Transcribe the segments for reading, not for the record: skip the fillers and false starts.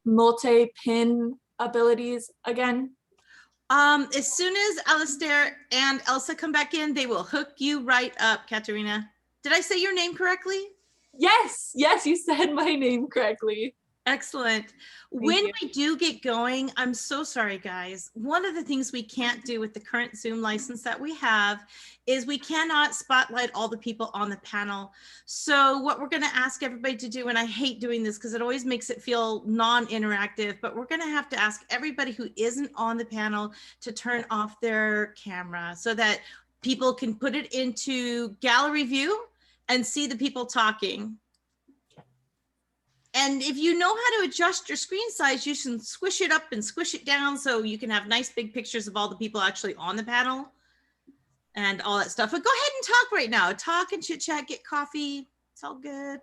multi-pin abilities again? As soon as Alistair and Elsa come back in, they will hook you right up, Katerina. Did I say your name correctly? Yes, you said my name correctly. Excellent. When we do get going, I'm so sorry, guys. One of the things we can't do with the current Zoom license that we have is we cannot spotlight all the people on the panel. So what we're going to ask everybody to do, and I hate doing this because it always makes it feel non-interactive, but we're going to have to ask everybody who isn't on the panel to turn off their camera so that people can put it into gallery view and see the people talking. And if you know how to adjust your screen size, you can squish it up and squish it down so you can have nice big pictures of all the people actually on the panel and all that stuff. But go ahead and talk right now. Talk and chit chat, get coffee. It's all good.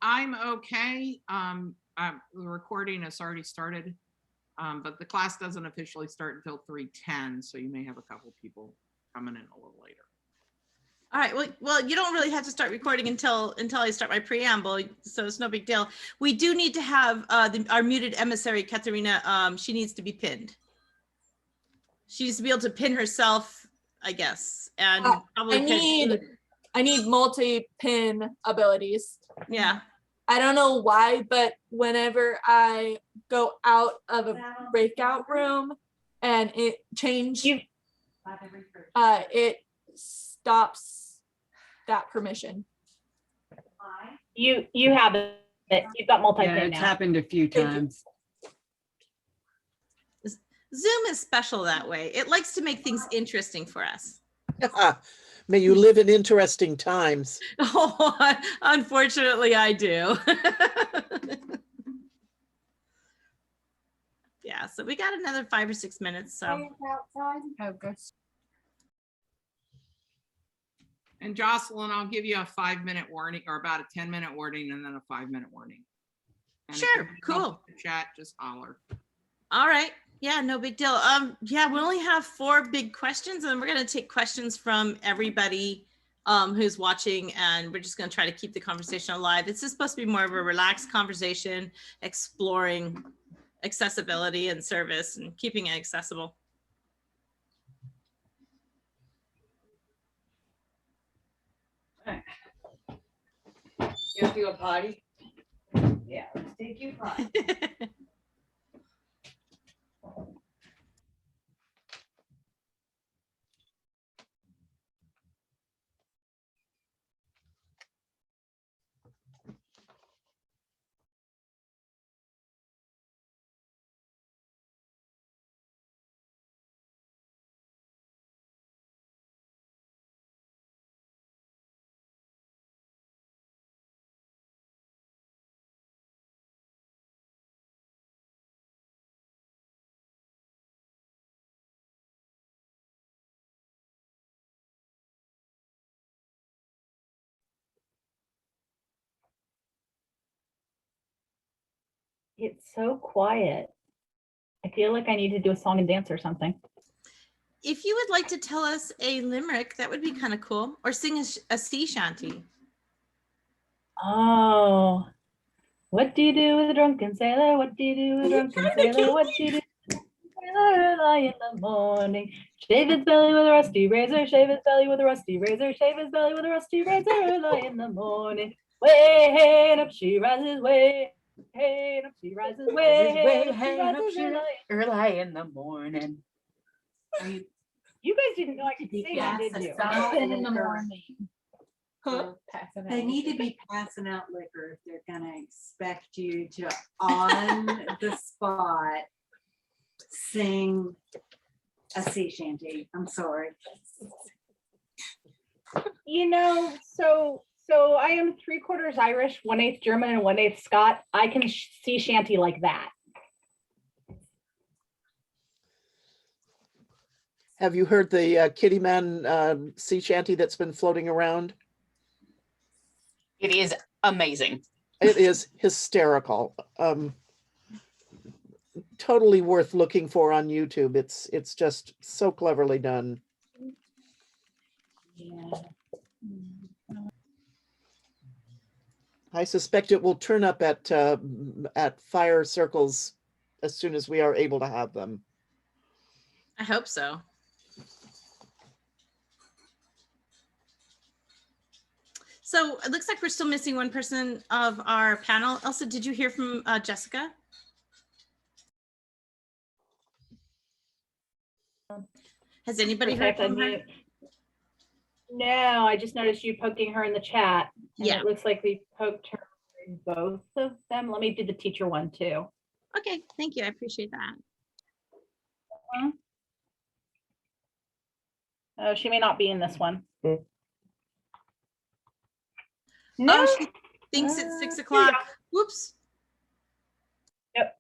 I'm okay. The recording has already started, but the class doesn't officially start until 3:10. So you may have a couple people coming in a little later. All right, well, you don't really have to start recording until I start my preamble, so it's no big deal. We do need to have our muted emissary, Katerina. She needs to be pinned. She needs to be able to pin herself, I guess, and probably I need multi-pin abilities. Yeah. I don't know why, but whenever I go out of a breakout room and it changes, it stops that permission. You have it. You've got multi-pin now. It's happened a few times. Zoom is special that way. It likes to make things interesting for us. May you live in interesting times. Oh, unfortunately, I do. Yeah, so we got another 5 or 6 minutes. So. Oh, good. And Jocelyn, I'll give you a 5-minute warning or about a 10-minute warning and then a 5-minute warning. And sure, cool. Chat, just holler. All right. Yeah, no big deal. Yeah, we only have 4 big questions and we're going to take questions from everybody who's watching, and we're just going to try to keep the conversation alive. It's just supposed to be more of a relaxed conversation, exploring accessibility and service and keeping it accessible. You have to go potty? Yeah, let's take you potty. It's so quiet. I feel like I need to do a song and dance or something. If you would like to tell us a limerick, that would be kind of cool. Or sing a sea shanty. Oh, what do you do with a drunken sailor? What do you do with a drunken sailor? What do you do with a sailor early in the morning? Shave his belly with a rusty razor. Shave his belly with a rusty razor. Shave his belly with a rusty razor early in the morning. Way, hey, and up she rises. Way, hey, and up she rises. Way, hey, and up she rises early in the morning. You guys didn't know I could sing, did you? In the morning. Huh? They need to be passing out liquor if they're gonna expect you to on the spot sing a sea shanty. I'm sorry. You know, so I am 3/4 Irish, 1/8 German, and 1/8 Scot. I can sea shanty like that. Have you heard the Kitty Man sea shanty that's been floating around? It is amazing. It is hysterical. Totally worth looking for on YouTube. It's just so cleverly done. Yeah. I suspect it will turn up at fire circles as soon as we are able to have them. I hope so. So it looks like we're still missing one person of our panel. Elsa, did you hear from Jessica? Has anybody heard from her? No, I just noticed you poking her in the chat. And Yeah. it looks like we poked her in both of them. Let me do the teacher one too. Okay, thank you. I appreciate that. Oh, she may not be in this one. Hmm. No. Oh, she thinks it's 6 o'clock. Whoops. Yep.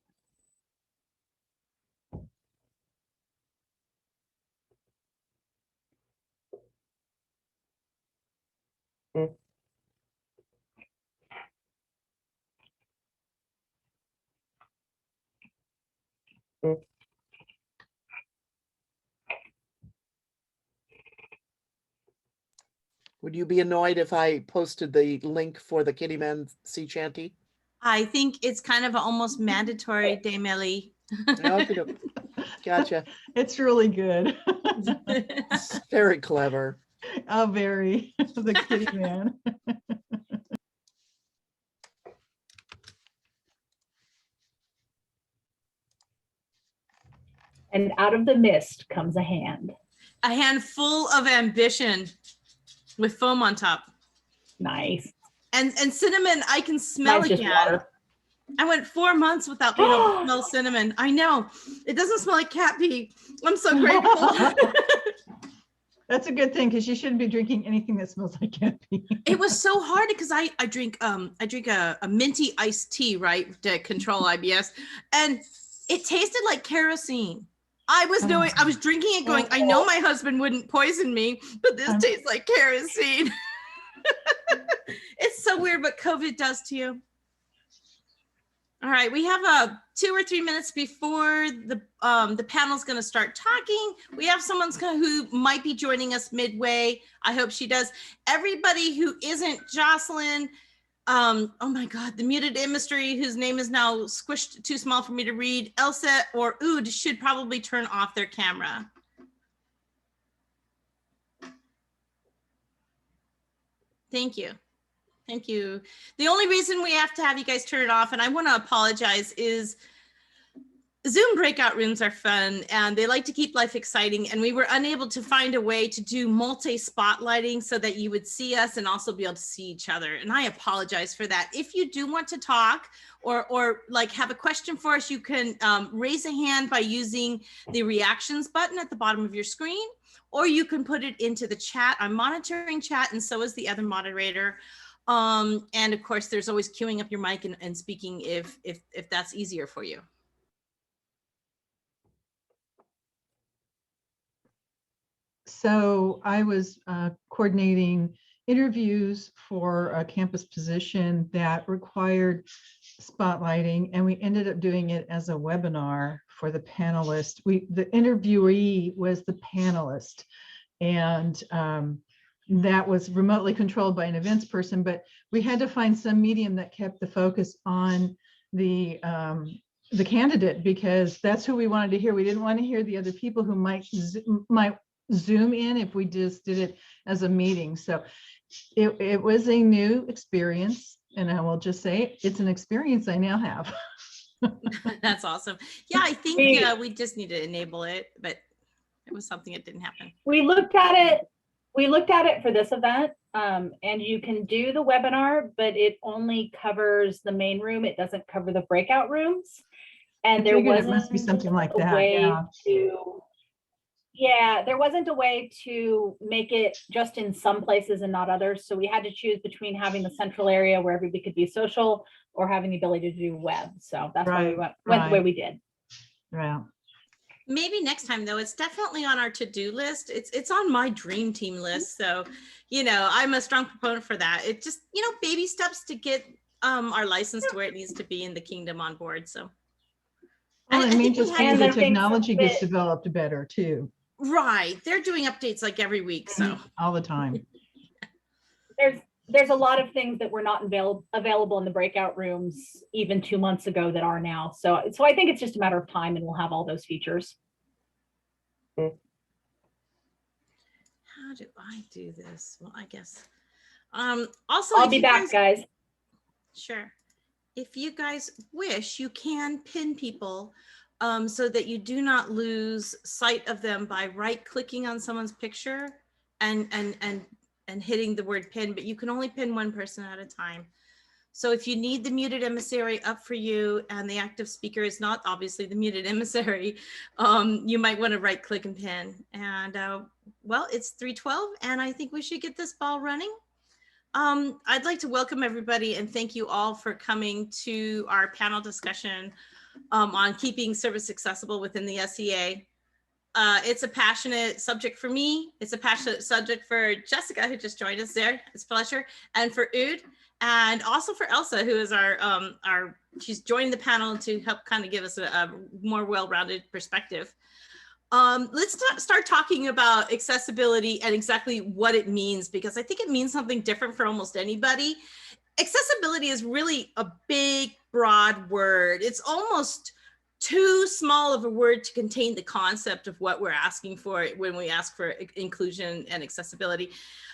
Would you be annoyed if I posted the link for the Kitty Man sea shanty? I think it's kind of almost mandatory, Dame Ellie. Okay, gotcha. It's really good. It's very clever. Oh, very. The Kitty Man. And out of the mist comes a hand. A handful of ambition with foam on top. Nice. And cinnamon, I can smell Mine's just again. water. I went 4 months without being able to smell cinnamon. I know. It doesn't smell like cat pee. I'm so grateful. That's a good thing because you shouldn't be drinking anything that smells like cat pee. It was so hard because I drink a minty iced tea, right, to control IBS, and it tasted like kerosene. I was drinking it going, I know my husband wouldn't poison me, but this tastes like kerosene. It's so weird what COVID does to you. All right, we have 2 or 3 minutes before the panel's going to start talking. We have someone who might be joining us midway. I hope she does. Everybody who isn't Jocelyn, oh my God, the muted industry whose name is now squished too small for me to read, Elsa or Oud should probably turn off their camera. Thank you. Thank you. The only reason we have to have you guys turn it off, and I want to apologize, is Zoom breakout rooms are fun and they like to keep life exciting. And we were unable to find a way to do multi-spotlighting so that you would see us and also be able to see each other. And I apologize for that. If you do want to talk or like have a question for us, you can raise a hand by using the reactions button at the bottom of your screen, or you can put it into the chat. I'm monitoring chat and so is the other moderator. And of course, there's always queuing up your mic and speaking if that's easier for you. So I was coordinating interviews for a campus position that required spotlighting, and we ended up doing it as a webinar for the panelists. The interviewee was the panelist, and that was remotely controlled by an events person, but we had to find some medium that kept the focus on the candidate, because that's who we wanted to hear. We didn't want to hear the other people who might Zoom in if we just did it as a meeting. So it was a new experience, and I will just say it's an experience I now have. That's awesome. Yeah, I think we just need to enable it, but it was something that didn't happen. We looked at it for this event, and you can do the webinar, but it only covers the main room. It doesn't cover the breakout rooms. And there wasn't, it must be something like that. Yeah, there wasn't a way to make it just in some places and not others. So we had to choose between having the central area where everybody could be social or having the ability to do web. So that's why we went the way we did. Right. Maybe next time though, it's definitely on our to-do list. It's on my dream team list. So, you know, I'm a strong proponent for that. It just, you know, baby steps to get our license to where it needs to be in the kingdom on board. So. Well, it means just the technology that gets developed better too. Right. They're doing updates like every week. So all the time. there's a lot of things that were not available in the breakout rooms even 2 months ago that are now. So I think it's just a matter of time and we'll have all those features. How do I do this? Well, I guess. Also, I'll be back, guys. Sure. If you guys wish, you can pin people so that you do not lose sight of them by right-clicking on someone's picture and hitting the word pin, but you can only pin one person at a time. So if you need the muted emissary up for you and the active speaker is not obviously the muted emissary, you might want to right-click and pin. And well, it's 3:12 and I think we should get this ball running. I'd like to welcome everybody and thank you all for coming to our panel discussion on keeping service accessible within the SEA. It's a passionate subject for me. It's a passionate subject for Jessica, who just joined us there. It's a pleasure. And for Ood, and also for Elsa, who is she's joined the panel to help kind of give us a more well-rounded perspective. Let's start talking about accessibility and exactly what it means, because I think it means something different for almost anybody. Accessibility is really a big, broad word. It's almost too small of a word to contain the concept of what we're asking for when we ask for inclusion and accessibility.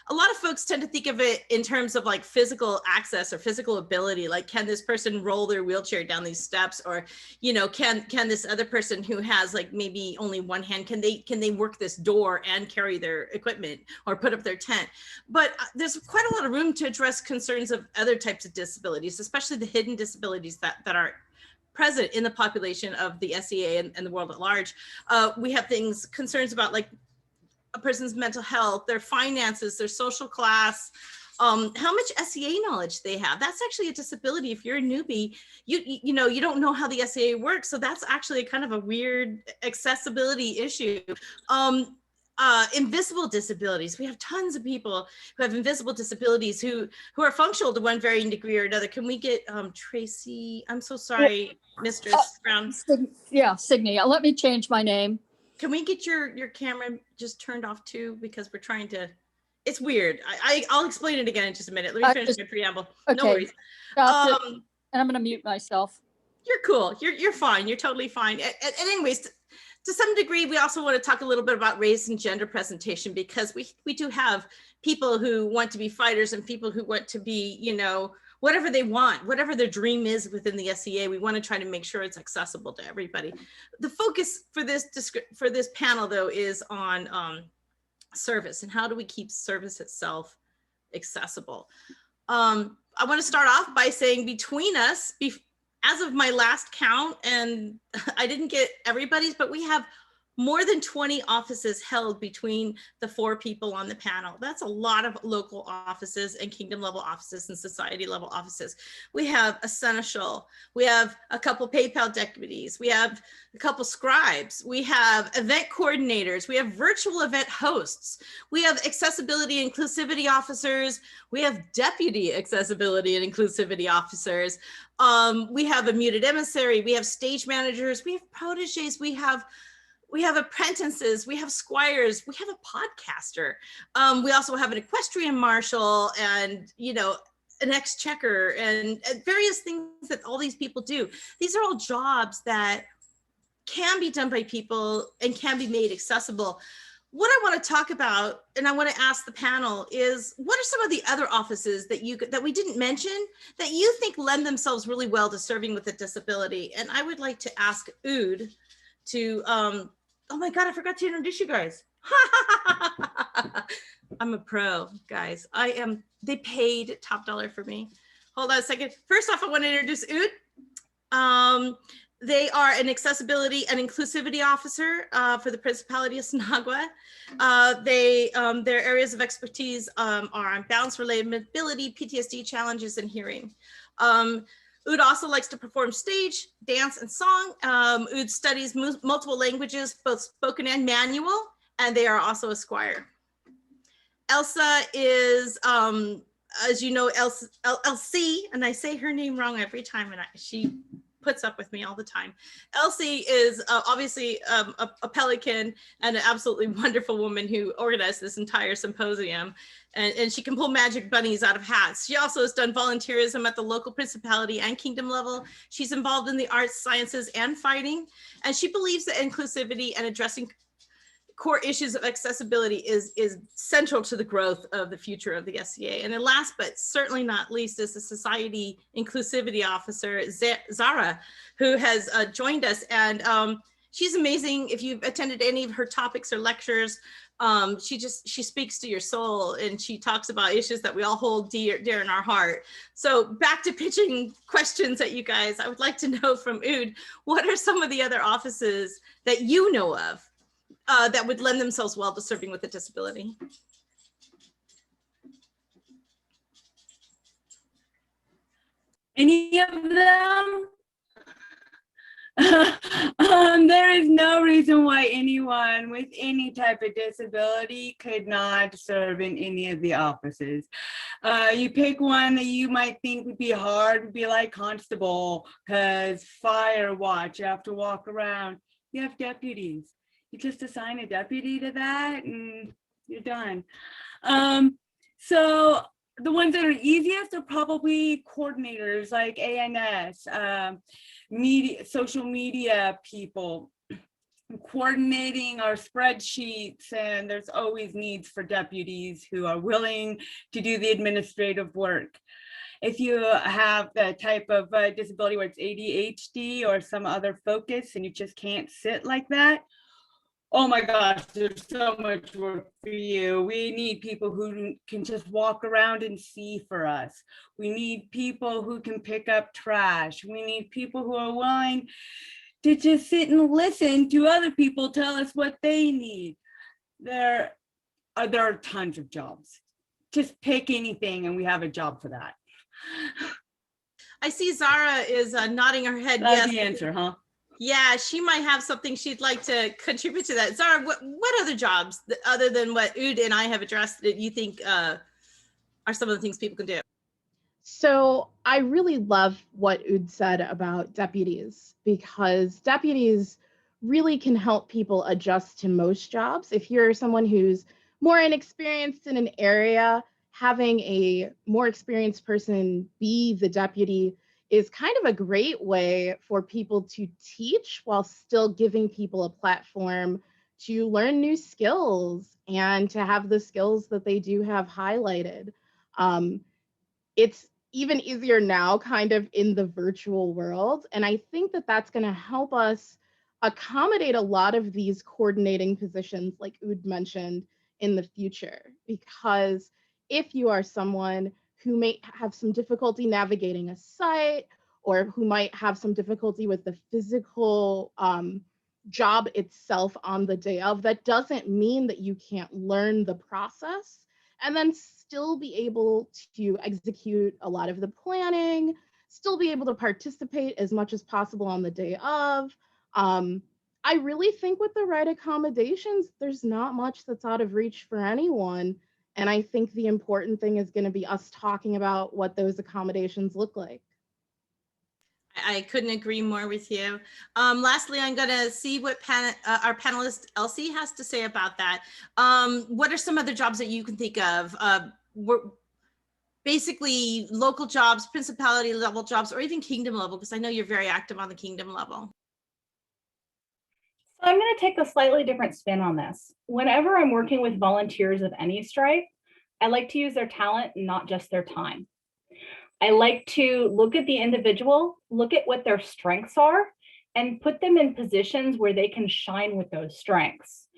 A lot of folks tend to think of it in terms of like physical access or physical ability, like can this person roll their wheelchair down these steps, or you know, can this other person who has like maybe only one hand, can they work this door and carry their equipment or put up their tent? But there's quite a lot of room to address concerns of other types of disabilities, especially the hidden disabilities that are present in the population of the SEA and the world at large. We have concerns about like a person's mental health, their finances, their social class, how much SEA knowledge they have. That's actually a disability. If you're a newbie, you know, you don't know how the SEA works. So that's actually a kind of a weird accessibility issue. Invisible disabilities. We have tons of people who have invisible disabilities who are functional to one varying degree or another. Can we get Tracy? I'm so sorry, Mistress Brown. Yeah, Signe. Let me change my name. Can we get your camera just turned off too? Because we're trying to, it's weird. I'll explain it again in just a minute. Let me finish my preamble. Okay. No worries. And I'm going to mute myself. You're cool. You're fine. You're totally fine. And anyways, to some degree, we also want to talk a little bit about race and gender presentation, because we do have people who want to be fighters and people who want to be, you know, whatever they want, whatever their dream is within the SEA. We want to try to make sure it's accessible to everybody. The focus for this panel, though, is on service and how do we keep service itself accessible. I want to start off by saying between us, as of my last count, and I didn't get everybody's, but we have more than 20 offices held between the 4 people on the panel. That's a lot of local offices and kingdom level offices and society level offices. We have a seneschal, we have a couple PayPal deputies, we have a couple scribes, we have event coordinators, we have virtual event hosts, we have accessibility and inclusivity officers, we have deputy accessibility and inclusivity officers, we have a muted emissary, we have stage managers, we have proteges, we have apprentices, we have squires, we have a podcaster. We also have an equestrian marshal and, you know, an exchequer and various things that all these people do. These are all jobs that can be done by people and can be made accessible. What I want to talk about, and I want to ask the panel, is what are some of the other offices that we didn't mention that you think lend themselves really well to serving with a disability? And I would like to ask Ood to, oh my God, I forgot to introduce you guys. I'm a pro, guys. They paid top dollar for me. Hold on a second. First off, I want to introduce Ood. They are an accessibility and inclusivity officer for the Principality of Sinagua. Their areas of expertise are on balance-related mobility, PTSD challenges, and hearing. Ood also likes to perform stage, dance, and song. Ood studies multiple languages, both spoken and manual, and they are also a squire. Elsa is, as you know, Elsie, and I say her name wrong every time, and puts up with me all the time. Elsie is obviously a pelican and an absolutely wonderful woman who organized this entire symposium. And she can pull magic bunnies out of hats. She also has done volunteerism at the local principality and kingdom level. She's involved in the arts, sciences, and fighting. And she believes that inclusivity and addressing core issues of accessibility is central to the growth of the future of the SCA. And then last but certainly not least is the Society Inclusivity Officer, Zara, who has joined us. And she's amazing. If you've attended any of her topics or lectures, she speaks to your soul, and she talks about issues that we all hold dear in our heart. So back to pitching questions at you guys. I would like to know from Ood, what are some of the other offices that you know of that would lend themselves well to serving with a disability? Any of them? There is no reason why anyone with any type of disability could not serve in any of the offices. You pick one that you might think would be hard, would be like constable, because fire watch, you have to walk around. You have deputies. You just assign a deputy to that and you're done. So the ones that are easiest are probably coordinators like ANS, media, social media people, coordinating our spreadsheets, and there's always needs for deputies who are willing to do the administrative work. If you have the type of disability where it's ADHD or some other focus and you just can't sit like that, oh my gosh, there's so much work for you. We need people who can just walk around and see for us. We need people who can pick up trash. We need people who are willing to just sit and listen to other people tell us what they need. There are tons of jobs. Just pick anything and we have a job for that. I see Zara is nodding her head. That's yes. the answer, huh? Yeah, she might have something she'd like to contribute to that. Zara, what other jobs, other than what Ood and I have addressed, that you think are some of the things people can do? So I really love what Ood said about deputies, because deputies really can help people adjust to most jobs. If you're someone who's more inexperienced in an area, having a more experienced person be the deputy is kind of a great way for people to teach while still giving people a platform to learn new skills and to have the skills that they do have highlighted. It's even easier now kind of in the virtual world. And I think that that's going to help us accommodate a lot of these coordinating positions like Ood mentioned in the future. Because if you are someone who may have some difficulty navigating a site, or who might have some difficulty with the physical job itself on the day of, that doesn't mean that you can't learn the process and then still be able to execute a lot of the planning, still be able to participate as much as possible on the day of. I really think with the right accommodations, there's not much that's out of reach for anyone. And I think the important thing is going to be us talking about what those accommodations look like. I couldn't agree more with you. Lastly, I'm going to see what our panelist Elsie has to say about that. What are some other jobs that you can think of? Basically local jobs, principality level jobs, or even kingdom level, because I know you're very active on the kingdom level. So I'm going to take a slightly different spin on this. Whenever I'm working with volunteers of any stripe, I like to use their talent, not just their time. I like to look at the individual, look at what their strengths are, and put them in positions where they can shine with those strengths.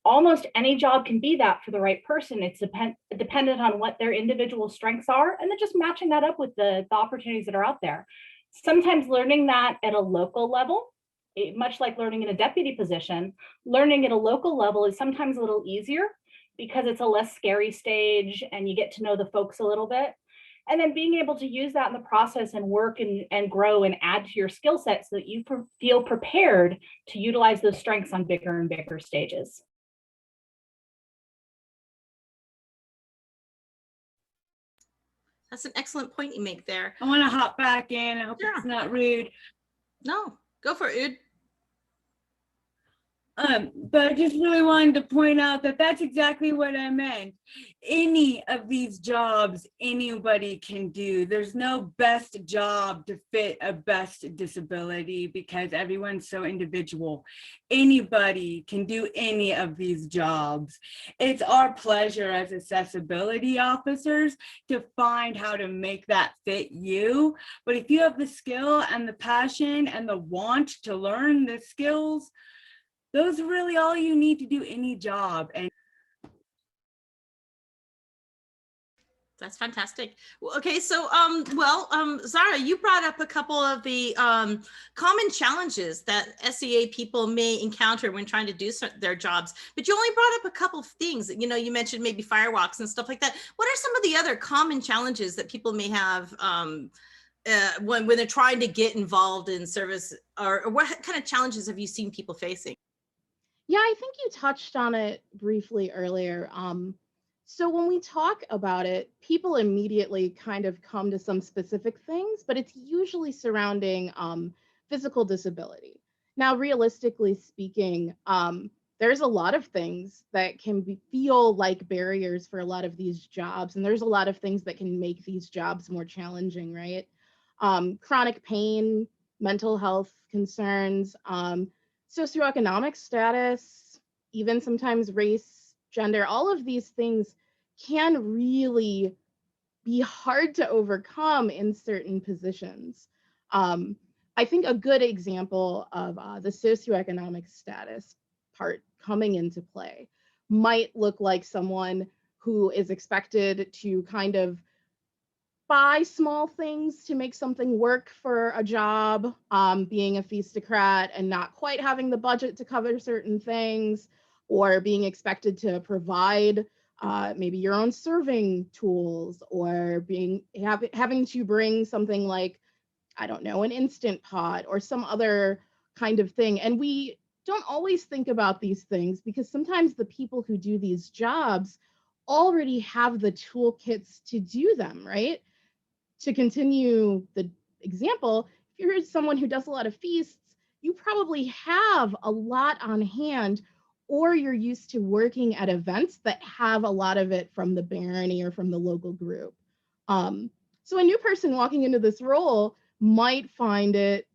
Almost any job can be that for the right person. It's dependent on what their individual strengths are, and then just matching that up with the opportunities that are out there. Sometimes learning that at a local level, much like learning in a deputy position, learning at a local level is sometimes a little easier because it's a less scary stage and you get to know the folks a little bit. And then being able to use that in the process and work and grow and add to your skill set so that you feel prepared to utilize those strengths on bigger and bigger stages. That's an excellent point you make there. I want to hop back in. I hope it's not rude. No, go for it, Ud. But I just really wanted to point out that that's exactly what I meant. Any of these jobs anybody can do. There's no best job to fit a best disability because everyone's so individual. Anybody can do any of these jobs. It's our pleasure as accessibility officers to find how to make that fit you. But if you have the skill and the passion and the want to learn the skills, those are really all you need to do any job. And That's fantastic. Okay, so Zara, you brought up a couple of the common challenges that SEA people may encounter when trying to do their jobs, but you only brought up a couple of things. You know, you mentioned maybe firewalks and stuff like that. What are some of the other common challenges that people may have when they're trying to get involved in service, or what kind of challenges have you seen people facing? Yeah, I think you touched on it briefly earlier. So when we talk about it, people immediately kind of come to some specific things, but it's usually surrounding physical disability. Now, realistically speaking, there's a lot of things that can feel like barriers for a lot of these jobs, and there's a lot of things that can make these jobs more challenging, right? Chronic pain, mental health concerns, socioeconomic status, even sometimes race, gender, all of these things can really be hard to overcome in certain positions. I think a good example of the socioeconomic status part coming into play might look like someone who is expected to kind of buy small things to make something work for a job, being a feastocrat and not quite having the budget to cover certain things, or being expected to provide maybe your own serving tools, or having to bring something like, I don't know, an Instant Pot or some other kind of thing. And we don't always think about these things because sometimes the people who do these jobs already have the toolkits to do them, right? To continue the example, if you're someone who does a lot of feasts, you probably have a lot on hand, or you're used to working at events that have a lot of it from the barony or from the local group. So a new person walking into this role might find it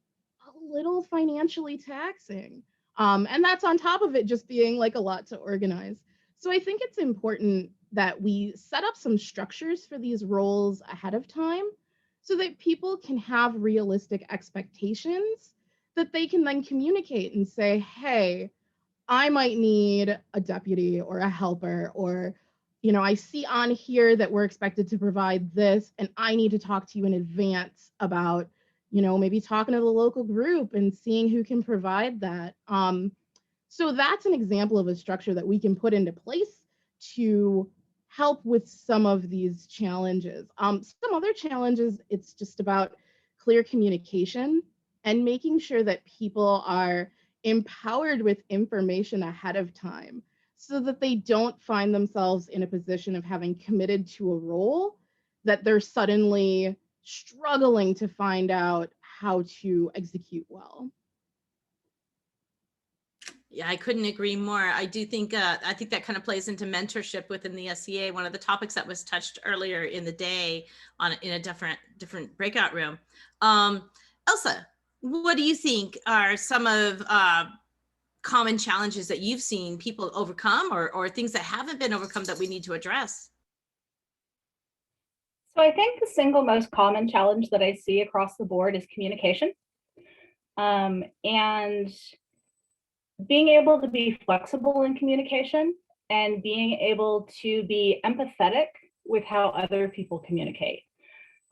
a little financially taxing. And that's on top of it just being like a lot to organize. So I think it's important that we set up some structures for these roles ahead of time so that people can have realistic expectations that they can then communicate and say, hey, I might need a deputy or a helper, or, you know, I see on here that we're expected to provide this, and I need to talk to you in advance about, you know, maybe talking to the local group and seeing who can provide that. So that's an example of a structure that we can put into place to help with some of these challenges. Some other challenges, it's just about clear communication and making sure that people are empowered with information ahead of time so that they don't find themselves in a position of having committed to a role that they're suddenly struggling to find out how to execute well. Yeah, I couldn't agree more. I do think I think that kind of plays into mentorship within the SEA. One of the topics that was touched earlier in the day in a different breakout room. Elsa, what do you think are some of common challenges that you've seen people overcome, or things that haven't been overcome that we need to address? So I think the single most common challenge that I see across the board is communication. And being able to be flexible in communication and being able to be empathetic with how other people communicate.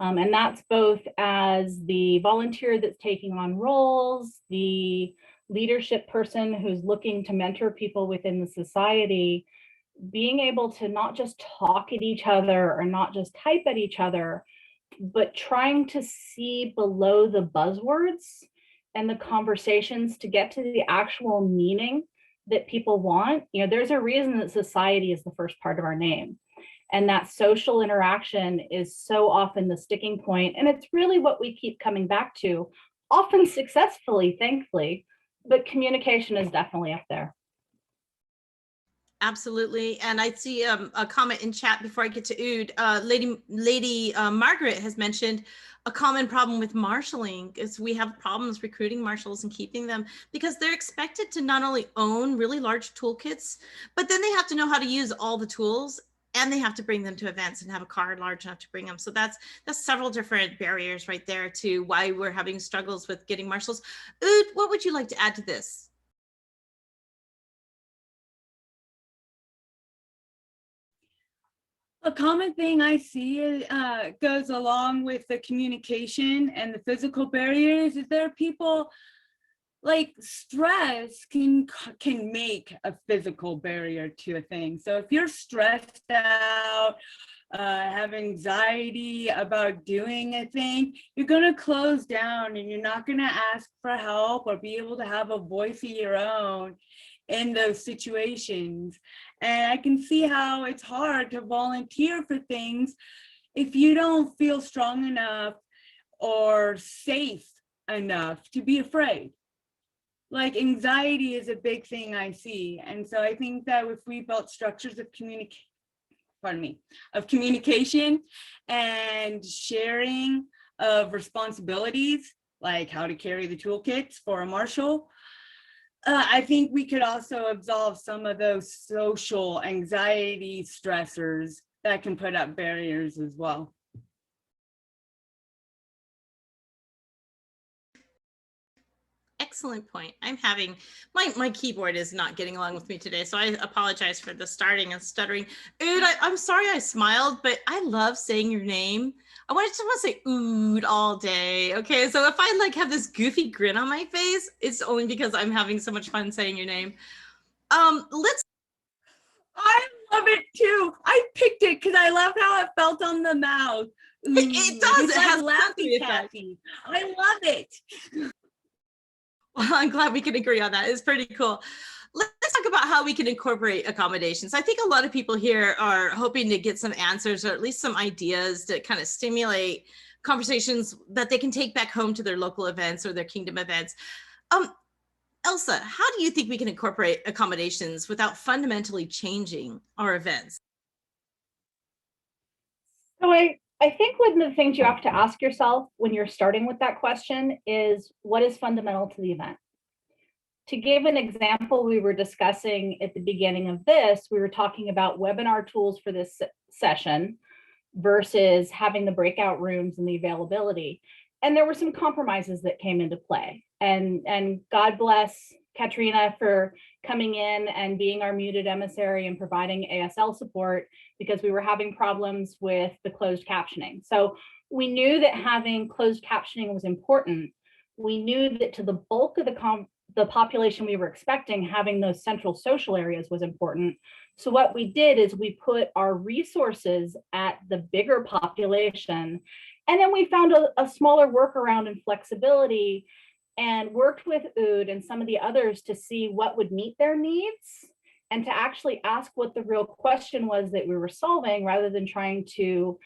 And that's both as the volunteer that's taking on roles, the leadership person who's looking to mentor people within the society, being able to not just talk at each other or not just type at each other, but trying to see below the buzzwords and the conversations to get to the actual meaning that people want. You know, there's a reason that society is the first part of our name. And that social interaction is so often the sticking point. And it's really what we keep coming back to often successfully, thankfully, but communication is definitely up there. Absolutely. And I see a comment in chat before I get to Ood. Lady Margaret has mentioned a common problem with marshaling is we have problems recruiting marshals and keeping them because they're expected to not only own really large toolkits, but then they have to know how to use all the tools and they have to bring them to events and have a car large enough to bring them. So that's several different barriers right there to why we're having struggles with getting marshals. Ood, what would you like to add to this? A common thing I see goes along with the communication and the physical barriers is there are people like stress can make a physical barrier to a thing. So if you're stressed out, have anxiety about doing a thing, you're going to close down and you're not going to ask for help or be able to have a voice of your own in those situations. And I can see how it's hard to volunteer for things if you don't feel strong enough or safe enough to be afraid. Like anxiety is a big thing I see. And so I think that if we built structures of communication and sharing of responsibilities, like how to carry the toolkits for a marshal, I think we could also absolve some of those social anxiety stressors that can put up barriers as well. Excellent point. I'm having, my keyboard is not getting along with me today, so I apologize for the starting and stuttering. Ood, I'm sorry I smiled, but I love saying your name. I just want to say Ood all day. Okay, so if I like have this goofy grin on my face, it's only because I'm having so much fun saying your name. Let's. I love it too. I picked it because I love how it felt on the mouth. It does. It's It like has Laffy Taffy. I love it. Well, I'm glad we can agree on that. It's pretty cool. Let's talk about how we can incorporate accommodations. I think a lot of people here are hoping to get some answers or at least some ideas to kind of stimulate conversations that they can take back home to their local events or their kingdom events. Elsa, how do you think we can incorporate accommodations without fundamentally changing our events? So I think one of the things you have to ask yourself when you're starting with that question is what is fundamental to the event? To give an example, we were discussing at the beginning of this, we were talking about webinar tools for this session versus having the breakout rooms and the availability. And there were some compromises that came into play. And God bless Katrina for coming in and being our muted emissary and providing ASL support because we were having problems with the closed captioning. So we knew that having closed captioning was important. We knew that to the bulk of the population we were expecting, having those central social areas was important. So what we did is we put our resources at the bigger population, and then we found a smaller workaround and flexibility and worked with Ood and some of the others to see what would meet their needs and to actually ask what the real question was that we were solving rather than trying to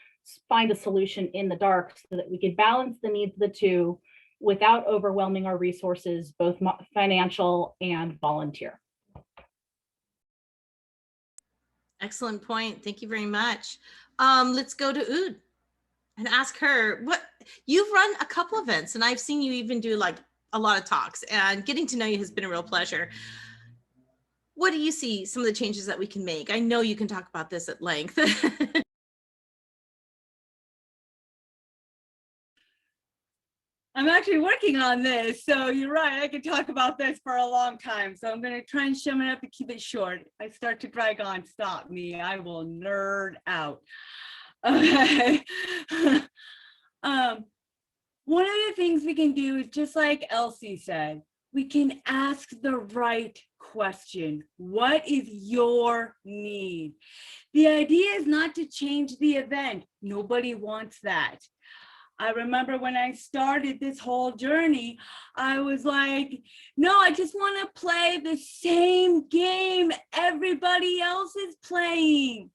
find a solution in the dark so that we could balance the needs of the two without overwhelming our resources, both financial and volunteer. Excellent point. Thank you very much. Let's go to Ood and ask her what you've run a couple events and I've seen you even do like a lot of talks and getting to know you has been a real pleasure. What do you see some of the changes that we can make? I know you can talk about this at length. I'm actually working on this, so you're right. I could talk about this for a long time. So I'm going to try and sum it up and keep it short. If I start to drag on, stop me. I will nerd out. Okay. One of the things we can do is just like Elsie said, we can ask the right question. What is your need? The idea is not to change the event. Nobody wants that. I remember when I started this whole journey, I was like, no, I just want to play the same game everybody else is playing.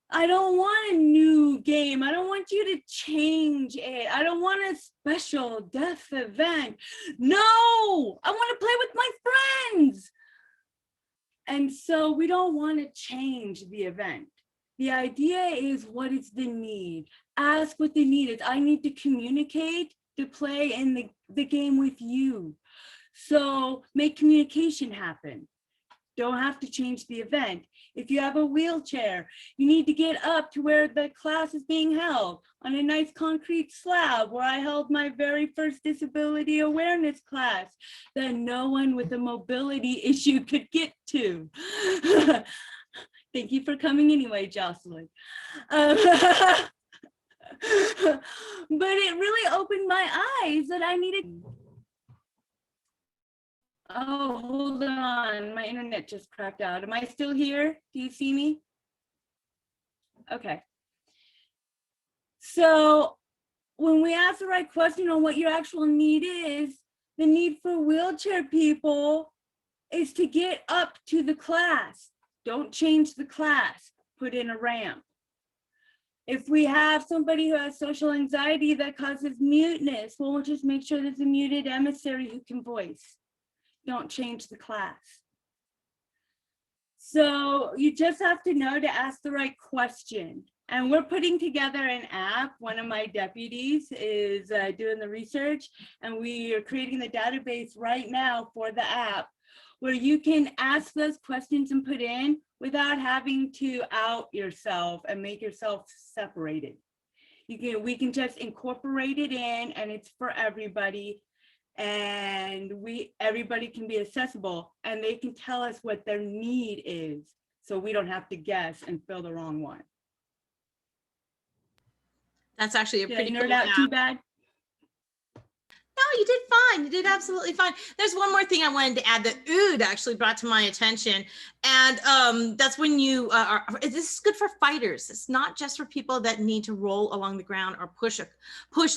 I don't want a new game. I don't want you to change it. I don't want a special death event. No, I want to play with my friends. And so we don't want to change the event. The idea is, what is the need? Ask what the need is. I need to communicate to play in the game with you. So make communication happen. Don't have to change the event. If you have a wheelchair, you need to get up to where the class is being held, on a nice concrete slab where I held my very first disability awareness class that no one with a mobility issue could get to. Thank you for coming anyway, Jocelyn. But it really opened my eyes that I needed. Oh, hold on. My internet just cracked out. Am I still here? Do you see me? Okay. So when we ask the right question on what your actual need is, the need for wheelchair people is to get up to the class. Don't change the class. Put in a ramp. If we have somebody who has social anxiety that causes muteness, well, we'll just make sure there's a muted emissary who can voice. Don't change the class. So you just have to know to ask the right question. And we're putting together an app. One of my deputies is doing the research, and we are creating the database right now for the app, where you can ask those questions and put in without having to out yourself and make yourself separated. We can just incorporate it in, and it's for everybody. And everybody can be accessible, and they can tell us what their need is, so we don't have to guess and fill the wrong one. That's actually a pretty Did I nerd cool out app. too bad? No, you did fine. You did absolutely fine. There's one more thing I wanted to add that Ood actually brought to my attention. And that's when you this is good for fighters. It's not just for people that need to roll along the ground or push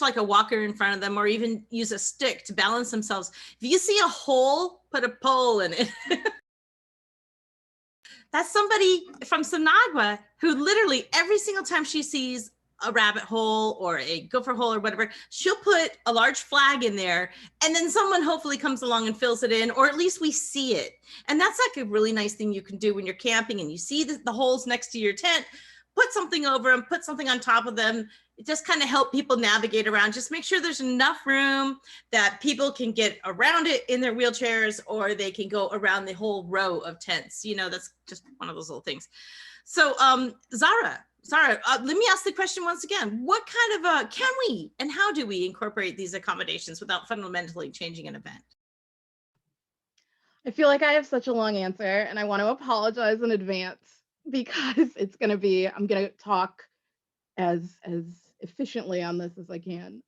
like a walker in front of them, or even use a stick to balance themselves. If you see a hole, put a pole in it. That's somebody from Sonagua who literally every single time she sees a rabbit hole or a gopher hole or whatever, she'll put a large flag in there, and then someone hopefully comes along and fills it in, or at least we see it. And that's like a really nice thing you can do when you're camping and you see the holes next to your tent. Put something over them, put something on top of them. It just kind of help people navigate around. Just make sure there's enough room that people can get around it in their wheelchairs, or they can go around the whole row of tents. You know, that's just one of those little things. So Zara, let me ask the question once again. What kind of, can we and how do we incorporate these accommodations without fundamentally changing an event? I feel like I have such a long answer, and I want to apologize in advance because I'm going to talk as efficiently on this as I can.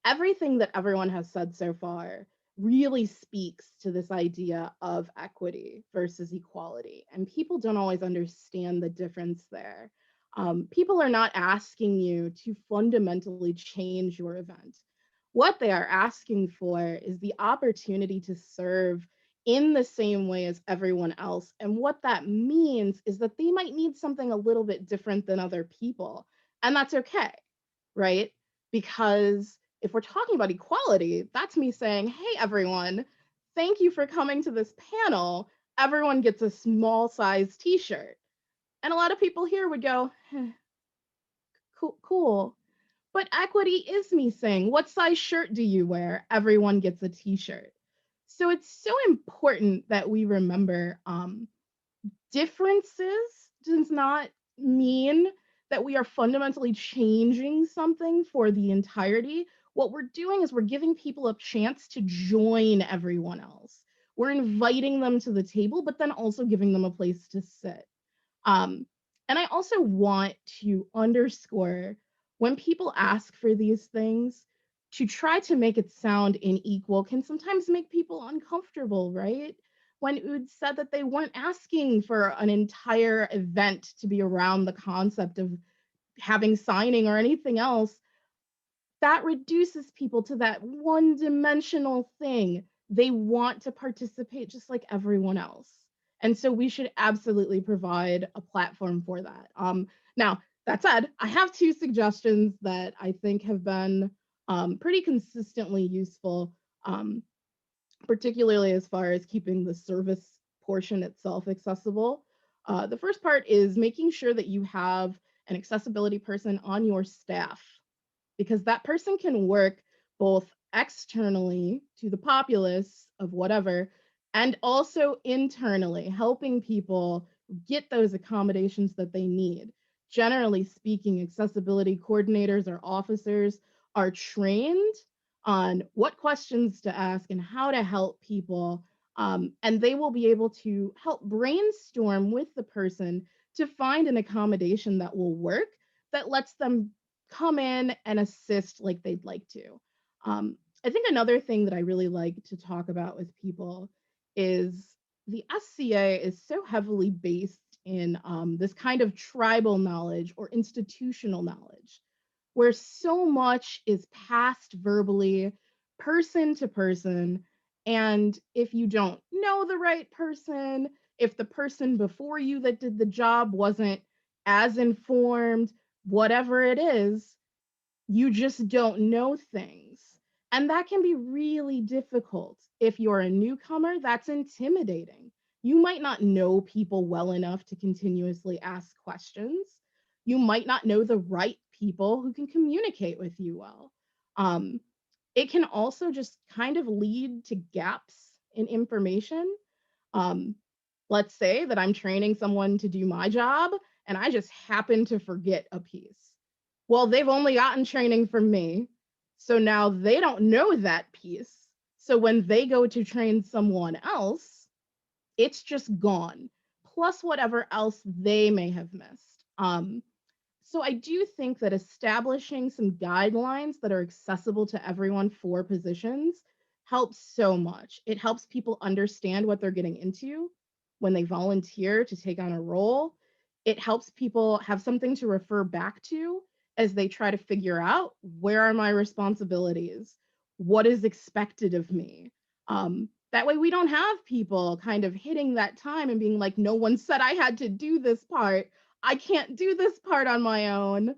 Everything that everyone has said so far really speaks to this idea of equity versus equality. And people don't always understand the difference there. People are not asking you to fundamentally change your event. What they are asking for is the opportunity to serve in the same way as everyone else. And what that means is that they might need something a little bit different than other people. And that's okay, right? Because if we're talking about equality, that's me saying, hey, everyone, thank you for coming to this panel. Everyone gets a small size t-shirt. And a lot of people here would go, cool. But equity is me saying, what size shirt do you wear? Everyone gets a t-shirt. So it's so important that we remember differences does not mean that we are fundamentally changing something for the entirety. What we're doing is we're giving people a chance to join everyone else. We're inviting them to the table, but then also giving them a place to sit. And I also want to underscore, when people ask for these things, to try to make it sound unequal can sometimes make people uncomfortable, right? When Ood said that they weren't asking for an entire event to be around the concept of having signing or anything else, that reduces people to that one-dimensional thing. They want to participate just like everyone else. And so we should absolutely provide a platform for that. Now, that said, I have 2 suggestions that I think have been pretty consistently useful, particularly as far as keeping the service portion itself accessible. The first part is making sure that you have an accessibility person on your staff, because that person can work both externally to the populace of whatever, and also internally helping people get those accommodations that they need. Generally speaking, accessibility coordinators or officers are trained on what questions to ask and how to help people. And they will be able to help brainstorm with the person to find an accommodation that will work, that lets them come in and assist like they'd like to. I think another thing that I really like to talk about with people is the SCA is so heavily based in this kind of tribal knowledge or institutional knowledge, where so much is passed verbally, person to person. And if you don't know the right person, if the person before you that did the job wasn't as informed, whatever it is, you just don't know things. And that can be really difficult. If you're a newcomer, that's intimidating. You might not know people well enough to continuously ask questions. You might not know the right people who can communicate with you well. It can also just kind of lead to gaps in information. Let's say that I'm training someone to do my job and I just happen to forget a piece. Well, they've only gotten training from me, so now they don't know that piece. So when they go to train someone else, it's just gone, plus whatever else they may have missed. So I do think that establishing some guidelines that are accessible to everyone for positions helps so much. It helps people understand what they're getting into when they volunteer to take on a role. It helps people have something to refer back to as they try to figure out, where are my responsibilities? What is expected of me? That way we don't have people kind of hitting that time and being like, no one said I had to do this part. I can't do this part on my own.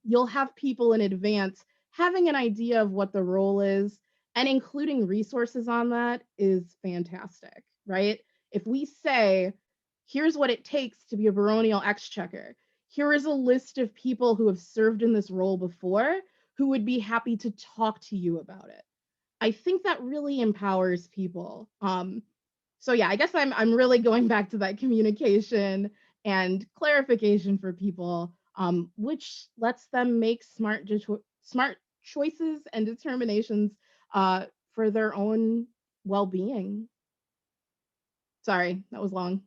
You'll have people in advance having an idea of what the role is, and including resources on that is fantastic, right? If we say, here's what it takes to be a baronial exchequer, here is a list of people who have served in this role before who would be happy to talk to you about it, I think that really empowers people. So yeah, I guess I'm really going back to that communication and clarification for people, which lets them make smart choices and determinations for their own well-being. Sorry, that was long.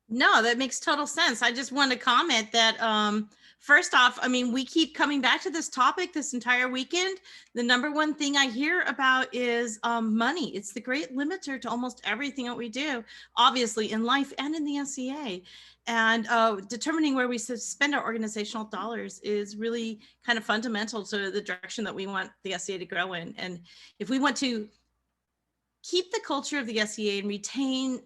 No, that makes total sense. I just want to comment that first off, I mean, we keep coming back to this topic this entire weekend. The number one thing I hear about is money. It's the great limiter to almost everything that we do, obviously in life and in the SCA. And determining where we spend our organizational dollars is really kind of fundamental to the direction that we want the SCA to grow in. And if we want to keep the culture of the SCA and retain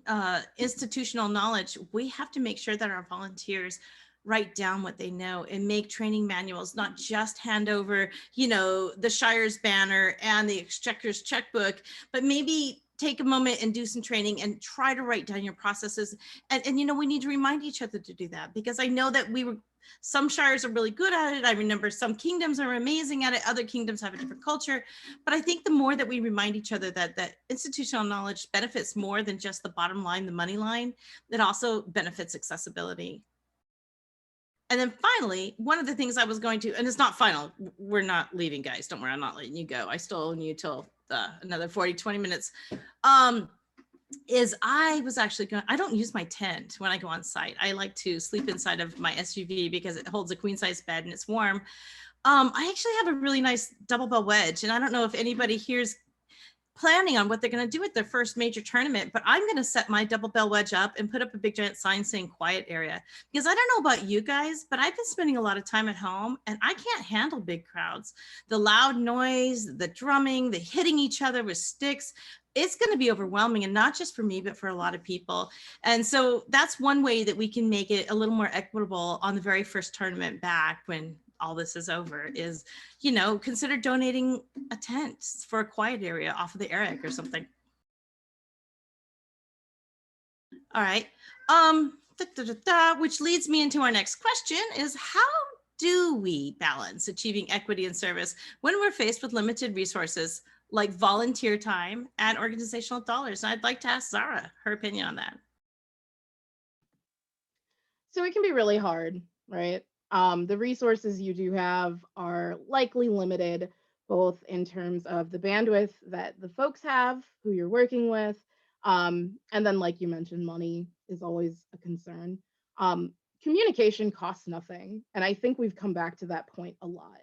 institutional knowledge, we have to make sure that our volunteers write down what they know and make training manuals, not just hand over, you know, the Shire's banner and the Exchequer's checkbook, but maybe take a moment and do some training and try to write down your processes. And you know, we need to remind each other to do that, because I know that some shires are really good at it. I remember some kingdoms are amazing at it. Other kingdoms have a different culture. But I think the more that we remind each other that institutional knowledge benefits more than just the bottom line, the money line, it also benefits accessibility. And then finally, one of the things I was going to, and it's not final, we're not leaving, guys. Don't worry, I'm not letting you go. I still own you till another 20 minutes. Is I was actually going, I don't use my tent when I go on site. I like to sleep inside of my SUV because it holds a queen size bed and it's warm. I actually have a really nice double bell wedge, and I don't know if anybody here's planning on what they're going to do at their first major tournament, but I'm going to set my double bell wedge up and put up a big giant sign saying quiet area. Because I don't know about you guys, but I've been spending a lot of time at home and I can't handle big crowds. The loud noise, the drumming, the hitting each other with sticks, it's going to be overwhelming, and not just for me, but for a lot of people. And so that's one way that we can make it a little more equitable on the very first tournament back when all this is over is, you know, consider donating a tent for a quiet area off of the Eric or something. All right. Which leads me into our next question is, how do we balance achieving equity in service when we're faced with limited resources like volunteer time and organizational dollars? And I'd like to ask Zara her opinion on that. So it can be really hard, right? The resources you do have are likely limited, both in terms of the bandwidth that the folks have who you're working with. And then, like you mentioned, money is always a concern. Communication costs nothing. And I think we've come back to that point a lot.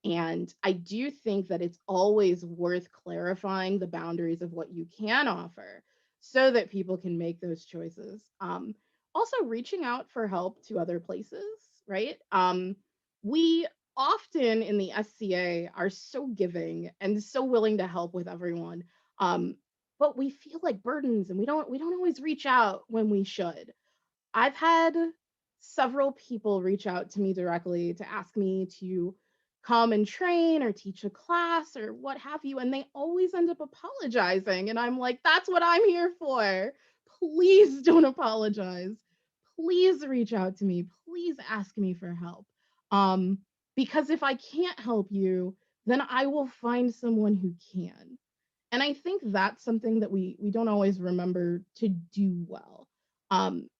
And I do think that it's always worth clarifying the boundaries of what you can offer so that people can make those choices. Also, reaching out for help to other places, right? We often in the SCA are so giving and so willing to help with everyone, but we feel like burdens, and we don't always reach out when we should. I've had several people reach out to me directly to ask me to come and train or teach a class or what have you, and they always end up apologizing, and I'm like, that's what I'm here for. Please don't apologize. Please reach out to me. Please ask me for help. Because if I can't help you, then I will find someone who can. And I think that's something that we don't always remember to do well.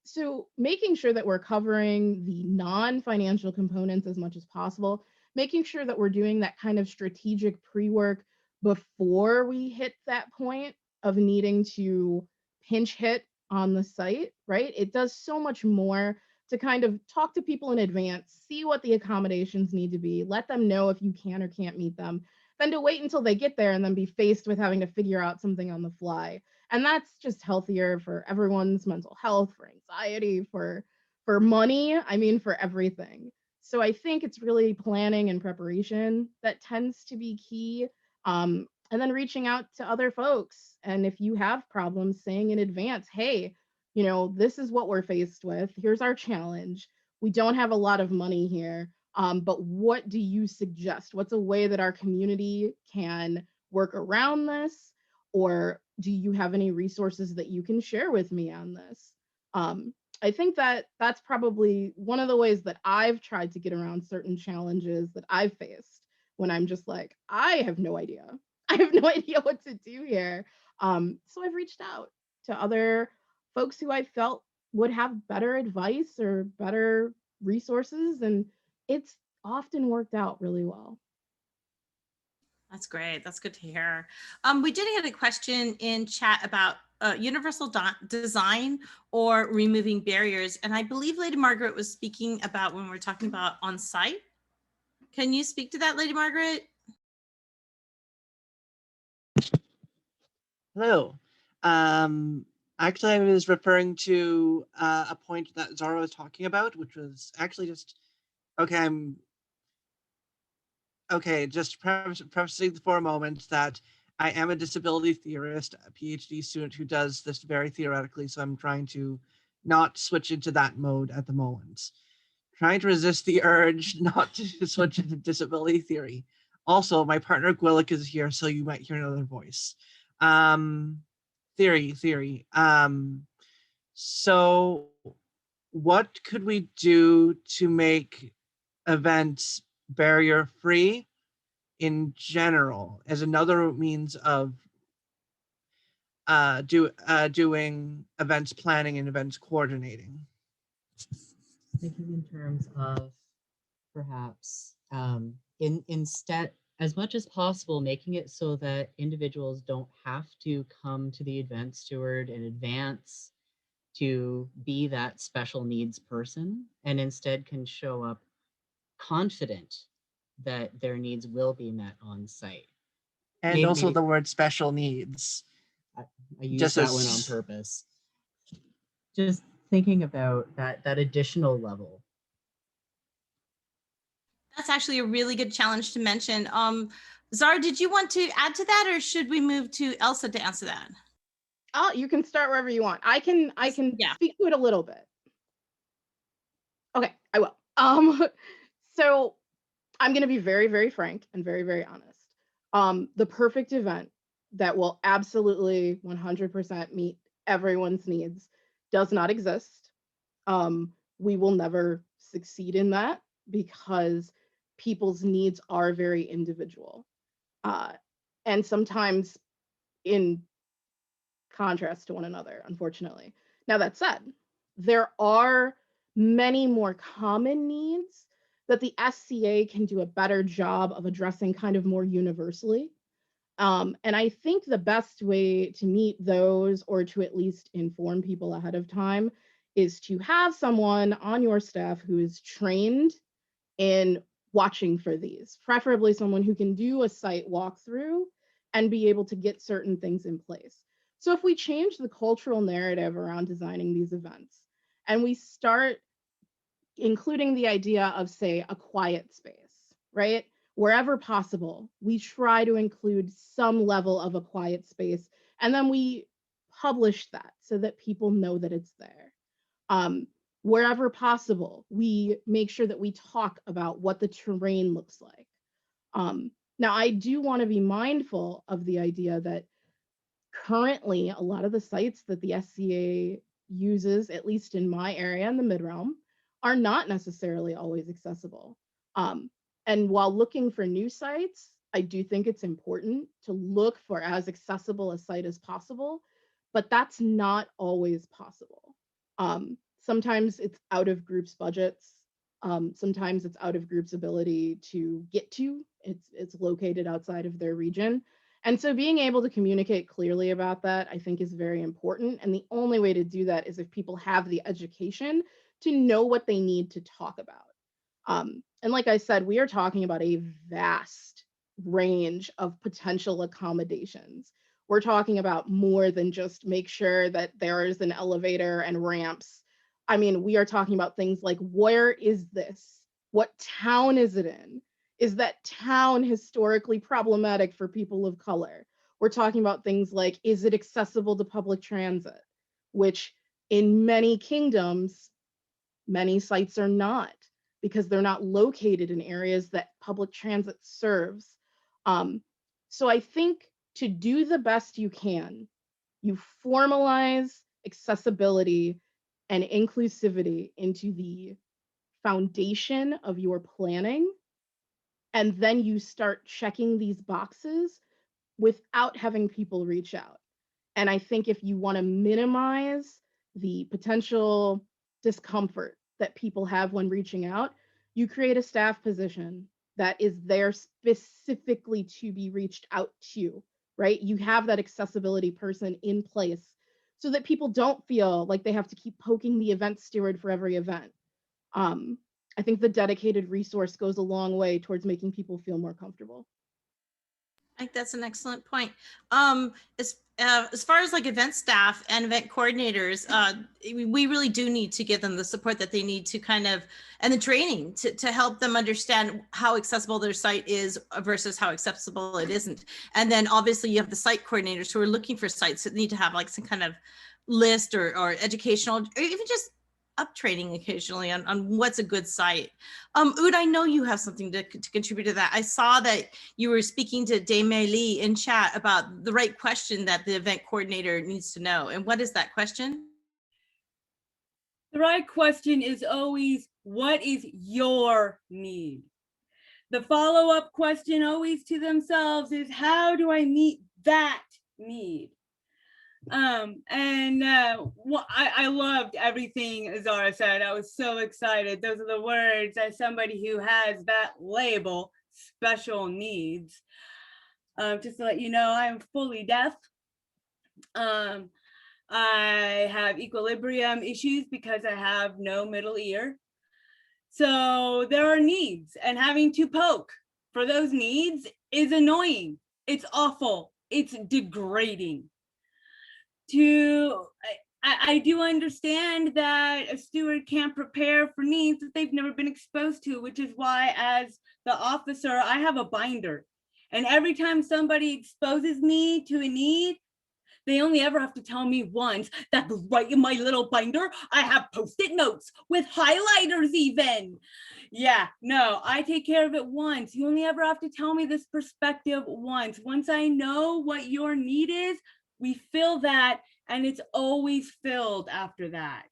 So making sure that we're covering the non-financial components as much as possible, making sure that we're doing that kind of strategic pre-work before we hit that point of needing to pinch hit on the site, right? It does so much more to kind of talk to people in advance, see what the accommodations need to be, let them know if you can or can't meet them, than to wait until they get there and then be faced with having to figure out something on the fly. And that's just healthier for everyone's mental health, for anxiety, for money, I mean, for everything. So I think it's really planning and preparation that tends to be key. And then reaching out to other folks. And if you have problems, saying in advance, hey, you know, this is what we're faced with. Here's our challenge. We don't have a lot of money here, but what do you suggest? What's a way that our community can work around this? Or do you have any resources that you can share with me on this? I think that that's probably one of the ways that I've tried to get around certain challenges that I've faced when I'm just like, I have no idea. I have no idea what to do here. So I've reached out to other folks who I felt would have better advice or better resources, and it's often worked out really well. That's great. That's good to hear. We did get a question in chat about universal design or removing barriers. And I believe Lady Margaret was speaking about when we're talking about on site. Can you speak to that, Lady Margaret? Hello. Actually, I was referring to a point that Zara was talking about, which was actually just, just prefacing for a moment that I am a disability theorist, a PhD student who does this very theoretically, so I'm trying to not switch into that mode at the moment. Trying to resist the urge not to switch into disability theory. Also, my partner Gwillick is here, so you might hear another voice. Theory. So what could we do to make events barrier-free in general as another means of doing events planning and events coordinating? Thinking in terms of perhaps instead, as much as possible, making it so that individuals don't have to come to the event steward in advance to be that special needs person, and instead can show up confident that their needs will be met on site. And also maybe the word special needs. I used Just that one on as- purpose. Just thinking about that additional level. That's actually a really good challenge to mention. Zara, did you want to add to that, or should we move to Elsa to answer that? Oh, you can start wherever you want. I can Yeah. speak to it a little bit. Okay, I will. So I'm gonna be very, very frank and very, very honest. The perfect event that will absolutely 100% meet everyone's needs does not exist. We will never succeed in that because people's needs are very individual. And sometimes in contrast to one another, unfortunately. Now, that said, there are many more common needs that the SCA can do a better job of addressing kind of more universally. And I think the best way to meet those, or to at least inform people ahead of time, is to have someone on your staff who is trained in watching for these, preferably someone who can do a site walkthrough and be able to get certain things in place. So if we change the cultural narrative around designing these events and we start including the idea of, say, a quiet space, right? Wherever possible, we try to include some level of a quiet space, and then we publish that so that people know that it's there. Wherever possible, we make sure that we talk about what the terrain looks like. Now, I do want to be mindful of the idea that currently a lot of the sites that the SCA uses, at least in my area in the mid-realm, are not necessarily always accessible. And while looking for new sites, I do think it's important to look for as accessible a site as possible, but that's not always possible. Sometimes it's out of groups' budgets. Sometimes it's out of groups' ability to get to. It's located outside of their region. And so being able to communicate clearly about that, I think, is very important. And the only way to do that is if people have the education to know what they need to talk about. And like I said, we are talking about a vast range of potential accommodations. We're talking about more than just make sure that there is an elevator and ramps. I mean, we are talking about things like, where is this? What town is it in? Is that town historically problematic for people of color? We're talking about things like, is it accessible to public transit? Which in many kingdoms, many sites are not, because they're not located in areas that public transit serves. So I think to do the best you can, you formalize accessibility and inclusivity into the foundation of your planning, and then you start checking these boxes without having people reach out. And I think if you want to minimize the potential discomfort that people have when reaching out, you create a staff position that is there specifically to be reached out to, right? You have that accessibility person in place so that people don't feel like they have to keep poking the event steward for every event. I think the dedicated resource goes a long way towards making people feel more comfortable. I think that's an excellent point. As far as like event staff and event coordinators, we really do need to give them the support that they need to kind of, and the training to help them understand how accessible their site is versus how accessible it isn't. And then obviously you have the site coordinators who are looking for sites that need to have like some kind of list or educational, or even just up training occasionally on what's a good site. Oud, I know you have something to contribute to that. I saw that you were speaking to Dame Lee in chat about the right question that the event coordinator needs to know. And what is that question? The right question is always, what is your need? The follow-up question always to themselves is, how do I meet that need? I loved everything Zara said. I was so excited. Those are the words as somebody who has that label, special needs. Just to let you know, I am fully deaf. I have equilibrium issues because I have no middle ear. So there are needs, and having to poke for those needs is annoying. It's awful. It's degrading. I do understand that a steward can't prepare for needs that they've never been exposed to, which is why as the officer, I have a binder. And every time somebody exposes me to a need, they only ever have to tell me once. That's right in my little binder. I have Post-it notes with highlighters even. Yeah, no, I take care of it once. You only ever have to tell me this perspective once. Once I know what your need is, we fill that, and it's always filled after that.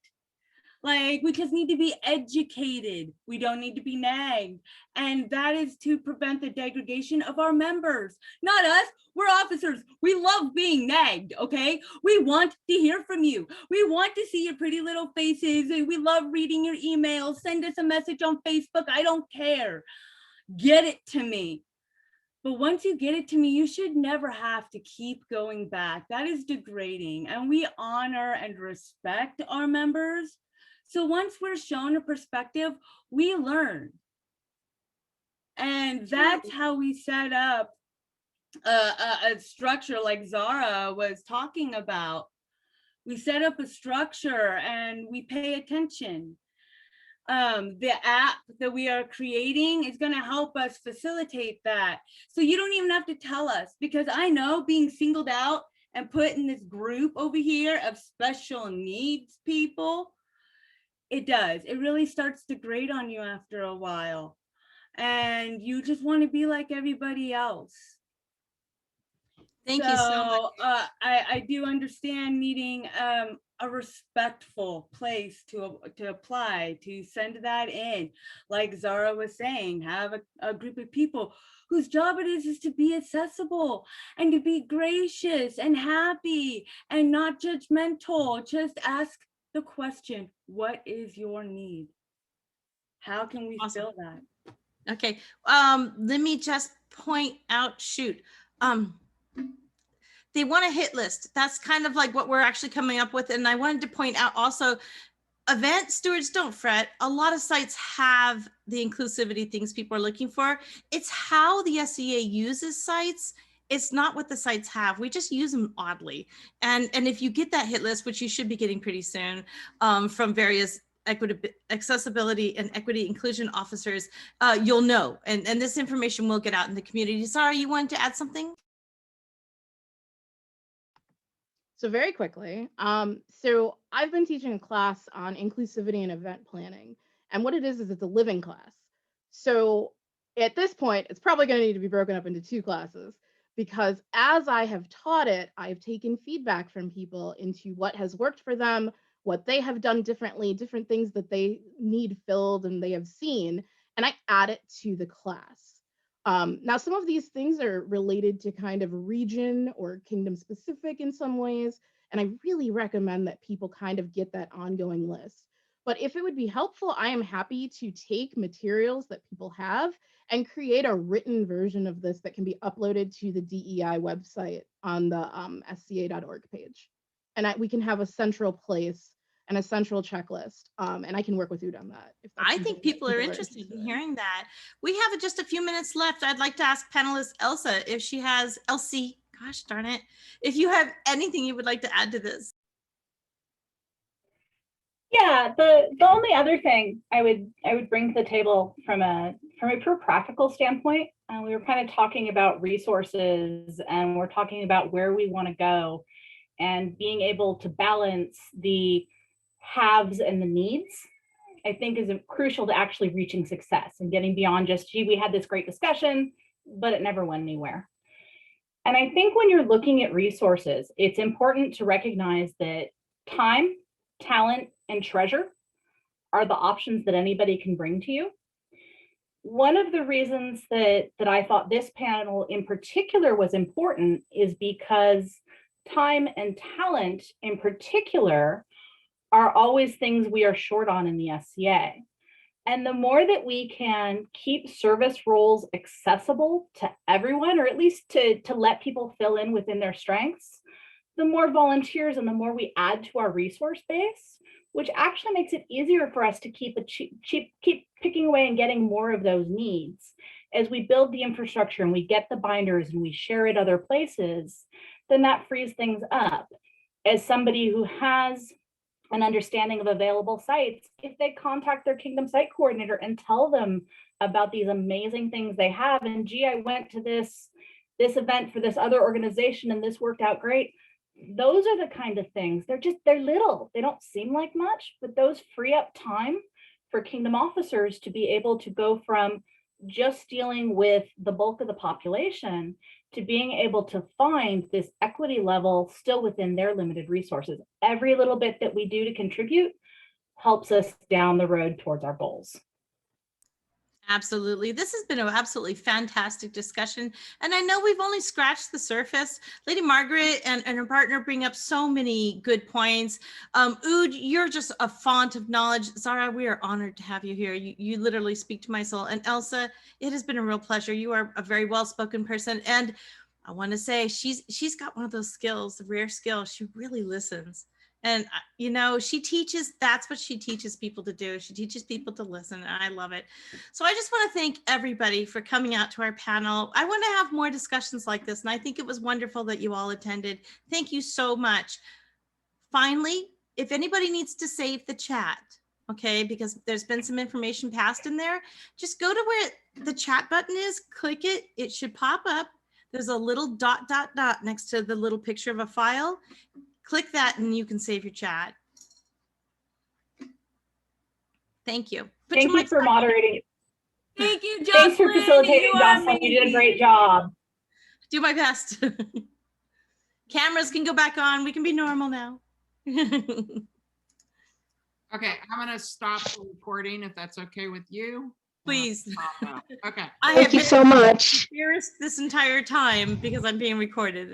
Like, we just need to be educated. We don't need to be nagged. And that is to prevent the degradation of our members, not us. We're officers. We love being nagged, okay? We want to hear from you. We want to see your pretty little faces. We love reading your emails. Send us a message on Facebook. I don't care. Get it to me. But once you get it to me, you should never have to keep going back. That is degrading. And we honor and respect our members. So once we're shown a perspective, we learn. And that's how we set up a structure like Zara was talking about. We set up a structure and we pay attention. The app that we are creating is going to help us facilitate that. So you don't even have to tell us, because I know being singled out and put in this group over here of special needs people, it does. It really starts to grate on you after a while. And you just want to be like everybody else. Thank you so much. I do understand needing a respectful place to apply, to send that in. Like Zara was saying, have a group of people whose job it is to be accessible and to be gracious and happy and not judgmental. Just ask the question, what is your need? How can we fill that? Okay, let me just point out, they want a hit list. That's kind of like what we're actually coming up with. And I wanted to point out also, event stewards, don't fret. A lot of sites have the inclusivity things people are looking for. It's how the SCA uses sites. It's not what the sites have. We just use them oddly. And if you get that hit list, which you should be getting pretty soon, from various accessibility and equity inclusion officers, you'll know. And this information will get out in the community. Sarah, you wanted to add something? So very quickly, so I've been teaching a class on inclusivity and event planning. And what it is it's a living class. So at this point, it's probably going to need to be broken up into 2 classes, because as I have taught it, I've taken feedback from people into what has worked for them, what they have done differently, different things that they need filled and they have seen, and I add it to the class. Now, some of these things are related to kind of region or kingdom specific in some ways, and I really recommend that people kind of get that ongoing list. But if it would be helpful, I am happy to take materials that people have and create a written version of this that can be uploaded to the DEI website on the sca.org page. And we can have a central place and a central checklist. And I can work with you on that. I think people are interested in hearing that. We have just a few minutes left. I'd like to ask panelist Elsa if she has, Elsie, gosh darn it, if you have anything you would like to add to this. Yeah, the only other thing I would bring to the table from a pure practical standpoint, we were kind of talking about resources and we're talking about where we want to go, and being able to balance the haves and the needs, I think is crucial to actually reaching success and getting beyond just, gee, we had this great discussion, but it never went anywhere. And I think when you're looking at resources, it's important to recognize that time, talent, and treasure are the options that anybody can bring to you. One of the reasons that I thought this panel in particular was important is because time and talent in particular are always things we are short on in the SCA. And the more that we can keep service roles accessible to everyone, or at least to let people fill in within their strengths, the more volunteers and the more we add to our resource base, which actually makes it easier for us to keep picking away and getting more of those needs. as we build the infrastructure and we get the binders and we share it other places, then that frees things up. As somebody who has an understanding of available sites, if they contact their Kingdom site coordinator and tell them about these amazing things they have, and gee, I went to this event for this other organization and this worked out great. Those are the kind of things, they're little, they don't seem like much, but those free up time for Kingdom officers to be able to go from just dealing with the bulk of the population to being able to find this equity level still within their limited resources. Every little bit that we do to contribute helps us down the road towards our goals. Absolutely. This has been an absolutely fantastic discussion. And I know we've only scratched the surface. Lady Margaret and her partner bring up so many good points. Ood, you're just a font of knowledge. Zara, we are honored to have you here. You literally speak to my soul. And Elsa, it has been a real pleasure. You are a very well-spoken person. And I want to say she's got one of those skills, the rare skill. She really listens. And, you know, she teaches, that's what she teaches people to do. She teaches people to listen, and I love it. So I just want to thank everybody for coming out to our panel. I want to have more discussions like this, and I think it was wonderful that you all attended. Thank you so much. Finally, if anybody needs to save the chat, okay, because there's been some information passed in there, just go to where the chat button is, click it, it should pop up. There's a little dot, dot, dot next to the little picture of a file. Click that and you can save your chat. Thank you. Thank you for moderating. Thank you, Jocelyn. Thanks for facilitating, You are Jocelyn. You did a amazing. great job. Do my best. Cameras can go back on. We can be normal now. Okay, I'm gonna stop the recording if that's okay with you. Please. Okay. I Thank have you been so much. embarrassed this entire time because I'm being recorded.